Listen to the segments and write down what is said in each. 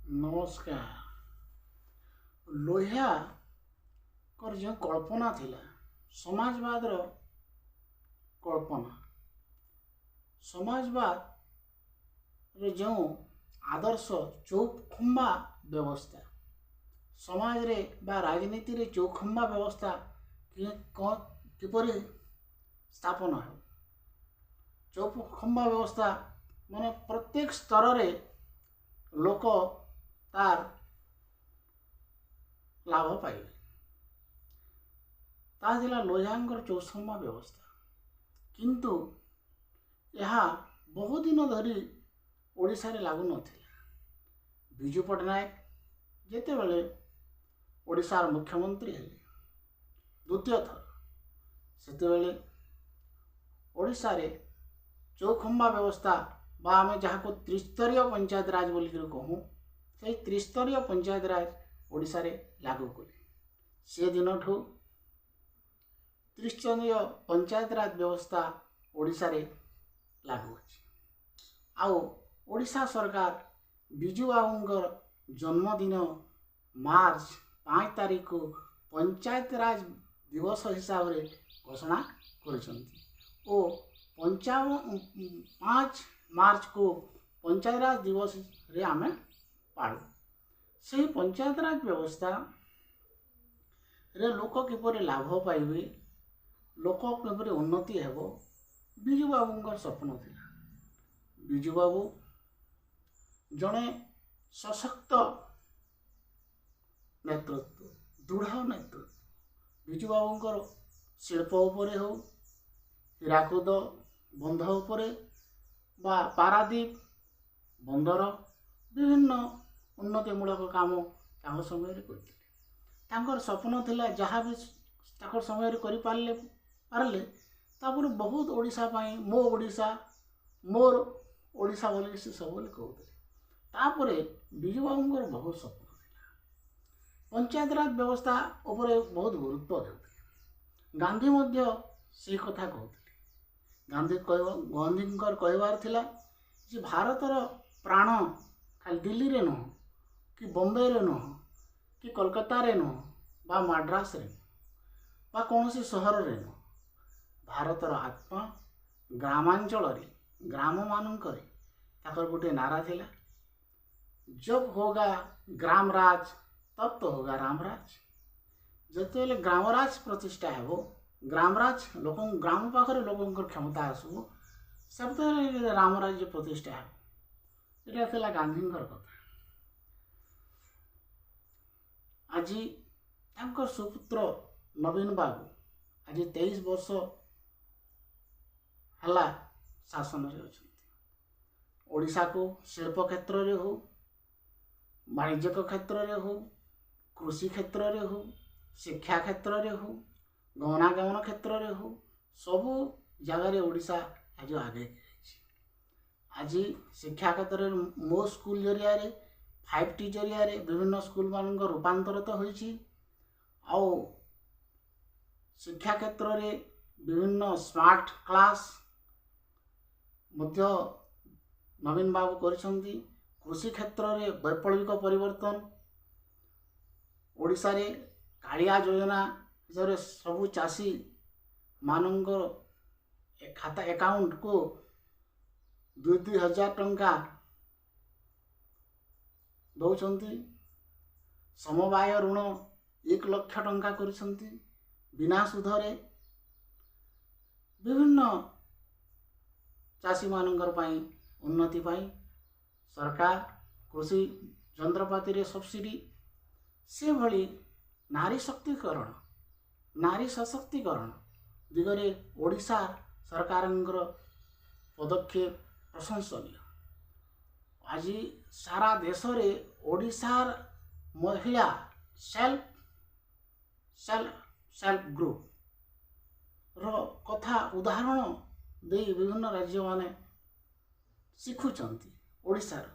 ନମସ୍କାର। ଲୋହିଆଙ୍କର ଯେଉଁ କଳ୍ପନା ଥିଲା ସମାଜବାଦର କଳ୍ପନା, ସମାଜବାଦର ଯେଉଁ ଆଦର୍ଶ ଚୌଖମ୍ବା ବ୍ୟବସ୍ଥା, ସମାଜରେ ବା ରାଜନୀତିରେ ଚୌଖମ୍ବା ବ୍ୟବସ୍ଥା କିପରି ସ୍ଥାପନ ହେବ। ଚୌଖମ୍ବା ବ୍ୟବସ୍ଥା ମାନେ ପ୍ରତ୍ୟେକ ସ୍ତରରେ ଲୋକ ତାର ଲାଭ ପାଇବେ। ତାହା ଥିଲା ଲୋହିଆଙ୍କର ଚୌଖମ୍ବା ବ୍ୟବସ୍ଥା। କିନ୍ତୁ ଏହା ବହୁଦିନ ଧରି ଓଡ଼ିଶାରେ ଲାଗୁ ନଥିଲା। ବିଜୁ ପଟ୍ଟନାୟକ ଯେତେବେଳେ ଓଡ଼ିଶାର ମୁଖ୍ୟମନ୍ତ୍ରୀ ହେଲେ ଦ୍ୱିତୀୟ ଥର, ସେତେବେଳେ ଓଡ଼ିଶାରେ ଚୌଖମ୍ବା ବ୍ୟବସ୍ଥା ବା ଆମେ ଯାହାକୁ ତ୍ରିସ୍ତରୀୟ ପଞ୍ଚାୟତ ରାଜ ବୋଲିକରି କହୁଁ, ସେହି ତ୍ରିସ୍ତରୀୟ ପଞ୍ଚାୟତ ରାଜ ଓଡ଼ିଶାରେ ଲାଗୁ କଲେ। ସେଦିନଠୁ ତ୍ରିସ୍ତରୀୟ ପଞ୍ଚାୟତ ରାଜ ବ୍ୟବସ୍ଥା ଓଡ଼ିଶାରେ ଲାଗୁ ଅଛି। ଆଉ ଓଡ଼ିଶା ସରକାର ବିଜୁ ବାବୁଙ୍କର ଜନ୍ମଦିନ ମାର୍ଚ୍ଚ 5 ତାରିଖକୁ ପଞ୍ଚାୟତ ରାଜ ଦିବସ ହିସାବରେ ଘୋଷଣା କରିଛନ୍ତି ଓ 5 ମାର୍ଚ୍ଚକୁ ପଞ୍ଚାୟତ ରାଜ ଦିବସରେ ଆମେ ପାଳୁ। ସେହି ପଞ୍ଚାୟତ ରାଜ ବ୍ୟବସ୍ଥାରେ ଲୋକ କିପରି ଲାଭ ପାଇବେ, ଲୋକ କିପରି ଉନ୍ନତି ହେବ, ବିଜୁ ବାବୁଙ୍କର ସ୍ୱପ୍ନ ଥିଲା। ବିଜୁ ବାବୁ ଜଣେ ସଶକ୍ତ ନେତୃତ୍ୱ, ଦୃଢ଼ ନେତୃତ୍ୱ। ବିଜୁ ବାବୁଙ୍କର ଶିଳ୍ପ ଉପରେ ହେଉ, ହୀରାକୁଦ ବନ୍ଧ ଉପରେ ବା ପାରାଦୀପ ବନ୍ଦର, ବିଭିନ୍ନ ଉନ୍ନତିମୂଳକ କାମ ତାଙ୍କ ସମୟରେ କରିଥିଲେ। ତାଙ୍କର ସ୍ୱପ୍ନ ଥିଲା ଯାହା ବି ତାଙ୍କ ସମୟରେ କରିପାରିଲେ ତାପରେ ବହୁତ ଓଡ଼ିଶା ପାଇଁ ମୋର ଓଡ଼ିଶା ବୋଲି ସେ ସବୁବେଳେ କହୁଥିଲେ। ତାପରେ ବିଜୁ ବାବୁଙ୍କର ବହୁତ ସ୍ୱପ୍ନ ଥିଲା। ପଞ୍ଚାୟତ ରାଜ ବ୍ୟବସ୍ଥା ଉପରେ ବହୁତ ଗୁରୁତ୍ୱ ଦେଉଥିଲେ। ଗାନ୍ଧୀ ମଧ୍ୟ ସେଇ କଥା କହୁଥିଲେ। ଗାନ୍ଧୀଙ୍କର କହିବାର ଥିଲା ଯେ ଭାରତର ପ୍ରାଣ ଖାଲି ଦିଲ୍ଲୀରେ ନୁହଁ, କି ବମ୍ବେରେ ନୁହଁ, କି କୋଲକାତାରେ ନୁହଁ, ବା ମାଡ୍ରାସରେ ନୁହଁ, ବା କୌଣସି ସହରରେ ନୁହଁ। ଭାରତର ଆତ୍ମା ଗ୍ରାମାଞ୍ଚଳରେ, ଗ୍ରାମମାନଙ୍କରେ ତାଙ୍କର ଗୋଟିଏ ନାରା ଥିଲା, ଜବ ହୋଗା ଗ୍ରାମ ରାଜ ତବ ତ ହୋଗା ରାମ ରାଜ। ଯେତେବେଳେ ଗ୍ରାମରାଜ ପ୍ରତିଷ୍ଠା ହେବ, ଗ୍ରାମ ପାଖରେ ଲୋକଙ୍କର କ୍ଷମତା ଆସିବ, ସେତେବେଳେ ରାମ ରାଜ୍ୟ ପ୍ରତିଷ୍ଠା ହେବ। ଏଇଟା ଥିଲା ଗାନ୍ଧୀଙ୍କର କଥା। ଆଜି ତାଙ୍କ ସୁପୁତ୍ର ନବୀନ ବାବୁ ଆଜି 23 ବର୍ଷ ହେଲା ଶାସନରେ ଅଛନ୍ତି। ଓଡ଼ିଶାକୁ ଶିଳ୍ପ କ୍ଷେତ୍ରରେ ହେଉ, ବାଣିଜ୍ୟିକ କ୍ଷେତ୍ରରେ ହେଉ, କୃଷି କ୍ଷେତ୍ରରେ ହେଉ, ଶିକ୍ଷା କ୍ଷେତ୍ରରେ ହେଉ, ଗମନାଗମନ କ୍ଷେତ୍ରରେ ହେଉ, ସବୁ ଜାଗାରେ ଓଡ଼ିଶା ଆଜି ଆଗେଇ ଯାଇଛି। ଆଜି ଶିକ୍ଷା କ୍ଷେତ୍ରରେ ମୋ ସ୍କୁଲ ଜରିଆରେ 5T ଜରିଆରେ ବିଭିନ୍ନ ସ୍କୁଲମାନଙ୍କ ରୂପାନ୍ତରିତ ହୋଇଛି। ଆଉ ଶିକ୍ଷା କ୍ଷେତ୍ରରେ ବିଭିନ୍ନ ସ୍ମାର୍ଟ କ୍ଲାସ୍ ମଧ୍ୟ ନବୀନ ବାବୁ କରିଛନ୍ତି। କୃଷି କ୍ଷେତ୍ରରେ ବୈପ୍ଳବିକ ପରିବର୍ତ୍ତନ, ଓଡ଼ିଶାରେ କାଳିଆ ଯୋଜନା ହିସାବରେ ସବୁ ଚାଷୀମାନଙ୍କର ଖାତା ଆକାଉଣ୍ଟକୁ 2,000 ଟଙ୍କା ଦେଉଛନ୍ତି। ସମବାୟ ଋଣ 1 ଲକ୍ଷ ଟଙ୍କା କରିଛନ୍ତି। ବିନା ସୁଧରେ ବିଭିନ୍ନ ଚାଷୀମାନଙ୍କର ପାଇଁ ଉନ୍ନତି ପାଇଁ ସରକାର କୃଷି ଯନ୍ତ୍ରପାତିରେ ସବସିଡ଼ି, ସେଭଳି ନାରୀ ସଶକ୍ତିକରଣ ଦିଗରେ ଓଡ଼ିଶା ସରକାରଙ୍କର ପଦକ୍ଷେପ ପ୍ରଶଂସନୀୟ। ଆଜି ସାରା ଦେଶରେ ଓଡ଼ିଶାର ମହିଳା ସେଲ୍ଫ ଗ୍ରୁପର କଥା ଉଦାହରଣ ଦେଇ ବିଭିନ୍ନ ରାଜ୍ୟମାନେ ଶିଖୁଛନ୍ତି। ଓଡ଼ିଶାର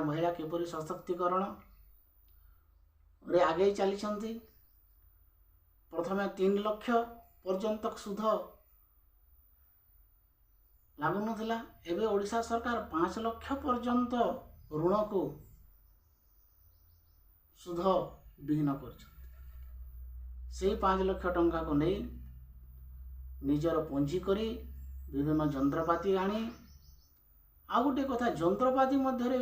ମହିଳା କିପରି ସଶକ୍ତିକରଣରେ ଆଗେଇ ଚାଲିଛନ୍ତି। ପ୍ରଥମେ 3 ଲକ୍ଷ ପର୍ଯ୍ୟନ୍ତ ସୁଧ ଲାଗୁନଥିଲା, ଏବେ ଓଡ଼ିଶା ସରକାର 5 ଲକ୍ଷ ପର୍ଯ୍ୟନ୍ତ ଋଣକୁ ସୁଧ ବିହୀନ କରିଛନ୍ତି। ସେଇ 5 ଲକ୍ଷ ଟଙ୍କାକୁ ନେଇ ନିଜର ପୁଞ୍ଜି କରି ବିଭିନ୍ନ ଯନ୍ତ୍ରପାତି ଆଣି, ଆଉ ଗୋଟେ କଥା, ଯନ୍ତ୍ରପାତି ମଧ୍ୟରେ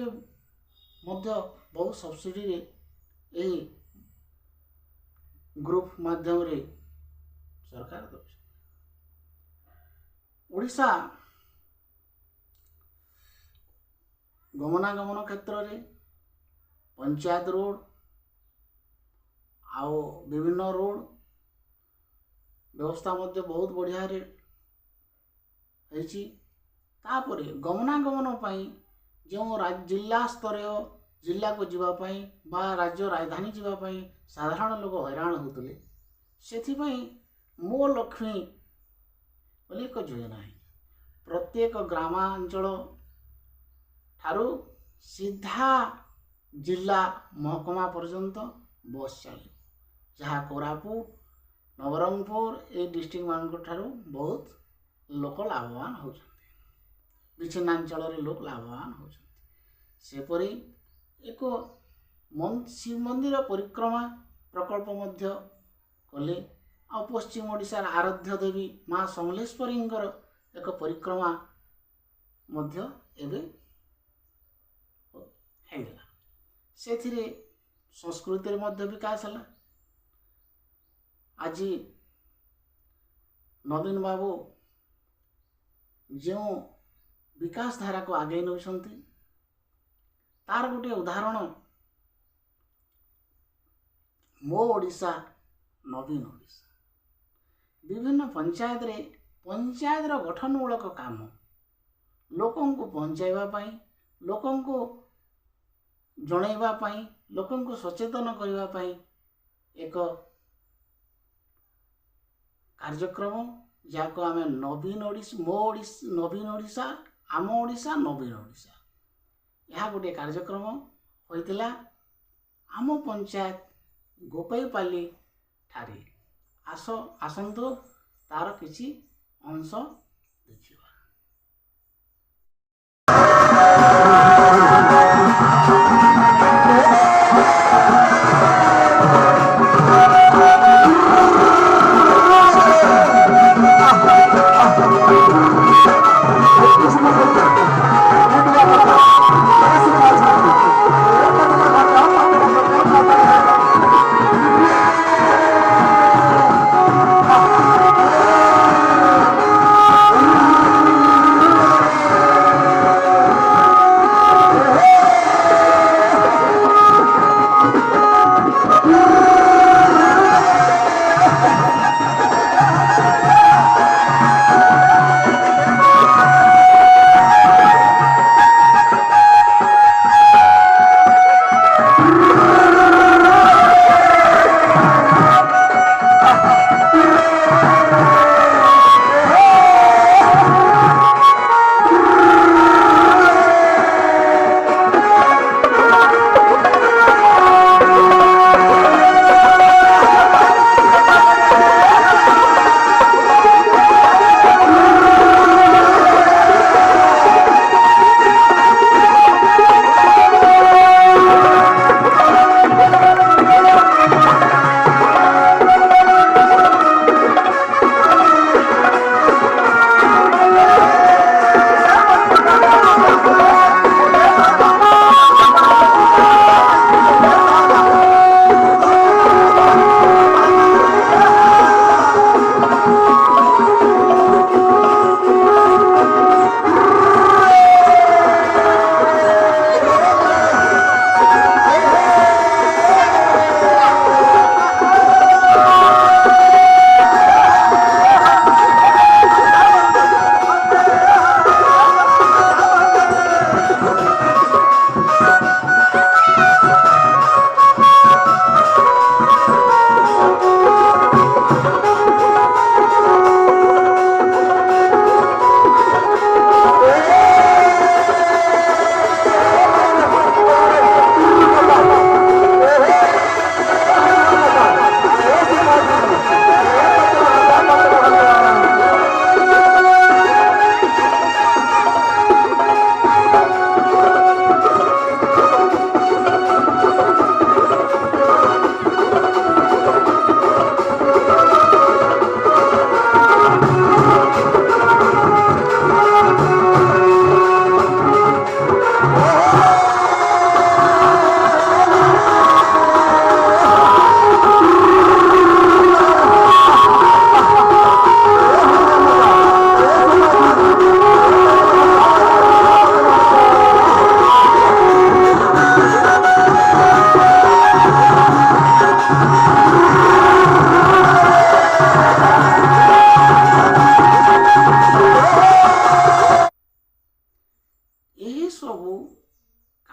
ମଧ୍ୟ ବହୁ ସବସିଡିରେ ଏହି ଗ୍ରୁପ ମାଧ୍ୟମରେ ସରକାର ଦେଉଛନ୍ତି। ଓଡ଼ିଶା ଗମନାଗମନ କ୍ଷେତ୍ରରେ ପଞ୍ଚାୟତ ରୋଡ଼ ଆଉ ବିଭିନ୍ନ ରୋଡ଼ ବ୍ୟବସ୍ଥା ମଧ୍ୟ ବହୁତ ବଢ଼ିଆରେ ହେଇଛି। ତାପରେ ଗମନାଗମନ ପାଇଁ ଯେଉଁ ଜିଲ୍ଲା ସ୍ତରୀୟ ଜିଲ୍ଲାକୁ ଯିବା ପାଇଁ ବା ରାଜ୍ୟ ରାଜଧାନୀ ଯିବା ପାଇଁ ସାଧାରଣ ଲୋକ ହଇରାଣ ହେଉଥିଲେ, ସେଥିପାଇଁ ମୋ ଲକ୍ଷ୍ମୀ ବୋଲି ଏକ ଯୋଜନା ହେଇଛି। ପ୍ରତ୍ୟେକ ଗ୍ରାମାଞ୍ଚଳ ଠାରୁ ସିଧା ଜିଲ୍ଲା ମହକୁମା ପର୍ଯ୍ୟନ୍ତ ବସ୍ ଚାଲିବ, ଯାହା କୋରାପୁଟ, ନବରଙ୍ଗପୁର এই ଡିଷ୍ଟ୍ରିକ୍ଟ ମାନଙ୍କ ଠାରୁ ବହୁତ ଲୋକ ଲାଭବାନ ହେଉଛନ୍ତି, ବିଚ୍ଛିନ୍ନାଞ୍ଚଳରେ ଲୋକ ଲାଭବାନ ହେଉଛନ୍ତି। ସେପରି ଏକ ଶ୍ରୀମନ୍ଦିର ପରିକ୍ରମା ପ୍ରକଳ୍ପ ମଧ୍ୟ କଲେ। ଆଉ ପଶ୍ଚିମ ଓଡ଼ିଶାର ଆରାଧ୍ୟ ଦେବୀ ମା ସମଲେଶ୍ୱରୀଙ୍କର ଏକ ପରିକ୍ରମା ମଧ୍ୟ ଏବେ ହେଇଗଲା। ସେଥିରେ ସଂସ୍କୃତିରେ ମଧ୍ୟ ବିକାଶ ହେଲା। ଆଜି ନବୀନ ବାବୁ ଯେଉଁ ବିକାଶ ଧାରାକୁ ଆଗେଇ ନେଉଛନ୍ତି, ତାର ଗୋଟିଏ ଉଦାହରଣ ମୋ ଓଡ଼ିଶା ନବୀନ ଓଡ଼ିଶା। ବିଭିନ୍ନ ପଞ୍ଚାୟତରେ ପଞ୍ଚାୟତର ଗଠନମୂଳକ କାମ ଲୋକଙ୍କୁ ପହଞ୍ଚାଇବା ପାଇଁ, ଲୋକଙ୍କୁ ଜଣେଇବା ପାଇଁ, ଲୋକଙ୍କୁ ସଚେତନ କରିବା ପାଇଁ ଏକ କାର୍ଯ୍ୟକ୍ରମ, ଯାହାକୁ ଆମେ ନବୀନ ଓଡ଼ିଶା, ମୋ ଓଡ଼ିଶା, ନବୀନ ଓଡ଼ିଶା, ଆମ ଓଡ଼ିଶା, ନବୀନ ଓଡ଼ିଶା, ଏହା ଗୋଟିଏ କାର୍ଯ୍ୟକ୍ରମ ହୋଇଥିଲା ଆମ ପଞ୍ଚାୟତ ଗୋପାଇପାଲି ଠାରେ। ଆସନ୍ତୁ ତାର କିଛି ଅଂଶ ଦେଖିବା।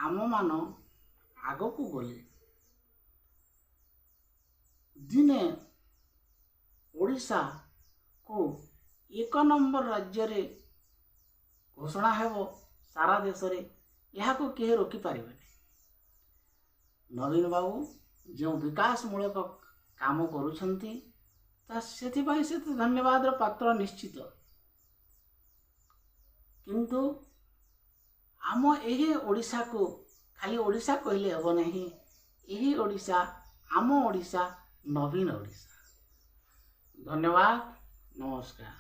ଆମମାନ ଆଗକୁ ଗଲେ ଦିନେ ଓଡ଼ିଶାକୁ 1 ନମ୍ବର ରାଜ୍ୟରେ ଘୋଷଣା ହେବ ସାରା ଦେଶରେ। ଏହାକୁ କେହି ରୋକିପାରିବେନି। ନବୀନ ବାବୁ ଯେଉଁ ବିକାଶମୂଳକ କାମ କରୁଛନ୍ତି ସେଥିପାଇଁ ସେ ତ ଧନ୍ୟବାଦର ପାତ୍ର ନିଶ୍ଚିତ। କିନ୍ତୁ ଆମ ଏହି ଓଡ଼ିଶାକୁ ଖାଲି ଓଡ଼ିଶା କହିଲେ ହେବ ନାହିଁ। ଏହି ଓଡ଼ିଶା ଆମ ଓଡ଼ିଶା, ନବୀନ ଓଡ଼ିଶା। ଧନ୍ୟବାଦ, ନମସ୍କାର।